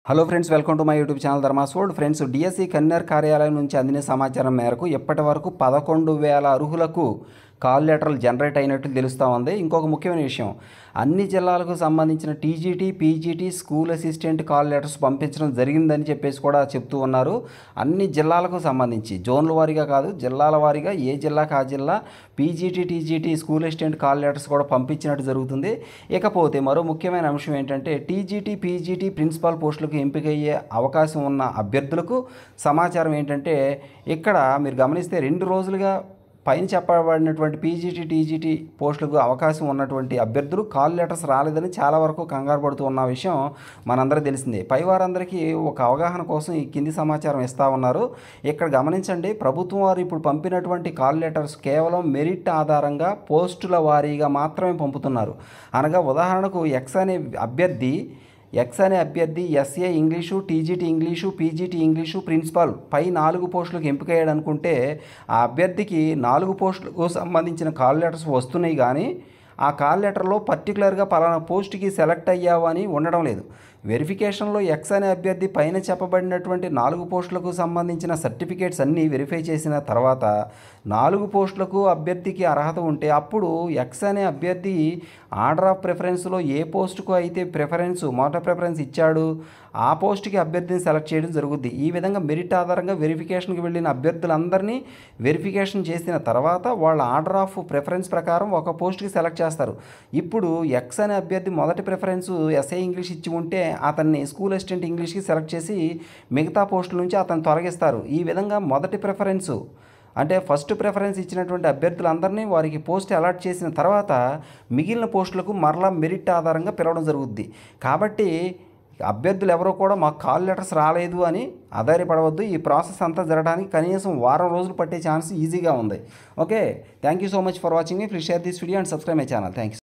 Hello friends, welcome to my YouTube channel Dharmas world. Friends, DSC convener కార్యాలయం నుంచి అందిన సమాచారం మేరకు ఇప్పటి వరకు 11,000 అర్హులకు కాల్ లెటర్లు జనరేట్ అయినట్లు తెలుస్తూ ఉంది. ఇంకొక ముఖ్యమైన విషయం, అన్ని జిల్లాలకు సంబంధించిన TGT, PGT, school assistant call letters పంపించడం జరిగిందని చెప్పేసి కూడా చెప్తూ ఉన్నారు. అన్ని జిల్లాలకు సంబంధించి జోన్ల వారీగా కాదు, జిల్లాల వారీగా ఏ జిల్లాకు ఆ జిల్లా PGT, TGT, school assistant call letters కూడా పంపించినట్టు జరుగుతుంది. ఇకపోతే మరో ముఖ్యమైన అంశం ఏంటంటే, టీజీటీ, పీజీటీ ప్రిన్సిపాల్ పోస్టులకు ఎంపికయ్యే అవకాశం ఉన్న అభ్యర్థులకు సమాచారం ఏంటంటే, ఇక్కడ మీరు గమనిస్తే 2 రోజులుగా పైన చెప్పబడినటువంటి పీజీటీ, టీజీటీ పోస్టులకు అవకాశం ఉన్నటువంటి అభ్యర్థులు కాల్ లెటర్స్ రాలేదని చాలా వరకు కంగారు పడుతూ ఉన్న విషయం మనందరికీ తెలిసిందే. పై వారందరికీ ఒక అవగాహన కోసం ఈ కింది సమాచారం ఇస్తూ ఉన్నారు. ఇక్కడ గమనించండి, ప్రభుత్వం వారు ఇప్పుడు పంపినటువంటి కాల్ లెటర్స్ కేవలం మెరిట్ ఆధారంగా పోస్టుల వారీగా మాత్రమే పంపుతున్నారు. అనగా ఉదాహరణకు ఎక్స్ అనే అభ్యర్థి SA English, TGT English, PGT English principal పై 4 పోస్టులకు ఎంపికయ్యాడు అనుకుంటే, ఆ అభ్యర్థికి 4 పోస్టులకు సంబంధించిన కాల్ లెటర్స్ వస్తున్నాయి. కానీ ఆ కాల్ లెటర్లో పర్టికులర్గా పలానా పోస్ట్కి సెలెక్ట్ అయ్యావు అని ఉండడం లేదు. వెరిఫికేషన్లో ఎక్స్ అనే అభ్యర్థి పైన చెప్పబడినటువంటి 4 పోస్టులకు సంబంధించిన సర్టిఫికేట్స్ అన్నీ వెరిఫై చేసిన తర్వాత 4 పోస్టులకు అభ్యర్థికి అర్హత ఉంటే, అప్పుడు ఎక్స్ అనే అభ్యర్థి ఆర్డర్ ఆఫ్ ప్రిఫరెన్స్లో ఏ పోస్టుకు అయితే మొదట ప్రిఫరెన్స్ ఇచ్చాడు ఆ పోస్ట్కి అభ్యర్థిని సెలెక్ట్ చేయడం జరుగుద్ది. ఈ విధంగా మెరిట్ ఆధారంగా వెరిఫికేషన్కి వెళ్ళిన అభ్యర్థులందరినీ వెరిఫికేషన్ చేసిన తర్వాత వాళ్ళ ఆర్డర్ ఆఫ్ ప్రిఫరెన్స్ ప్రకారం ఒక పోస్ట్కి సెలెక్ట్ చేస్తారు. ఇప్పుడు ఎక్స్ అనే అభ్యర్థి మొదటి ప్రిఫరెన్స్ ఎస్ఏ ఇంగ్లీష్ ఇచ్చి ఉంటే అతన్ని స్కూల్ అసిస్టెంట్ ఇంగ్లీష్కి సెలెక్ట్ చేసి మిగతా పోస్టుల నుంచి అతను తొలగిస్తారు. ఈ విధంగా మొదటి ప్రిఫరెన్సు అంటే ఫస్ట్ ప్రిఫరెన్స్ ఇచ్చినటువంటి అభ్యర్థులందరినీ వారికి పోస్ట్ అలాట్ చేసిన తర్వాత మిగిలిన పోస్టులకు మరలా మెరిట్ ఆధారంగా పిలవడం జరుగుద్ది. కాబట్టి అభ్యర్థులు ఎవరో కూడా మాకు కాల్ లెటర్స్ రాలేదు అని ఆధారపడవద్దు. ఈ ప్రాసెస్ అంతా జరగడానికి కనీసం వారం రోజులు పట్టే ఛాన్స్ ఈజీగా ఉంది. Okay, thank you so much for watching me. Please share this video and subscribe my channel. Thank you.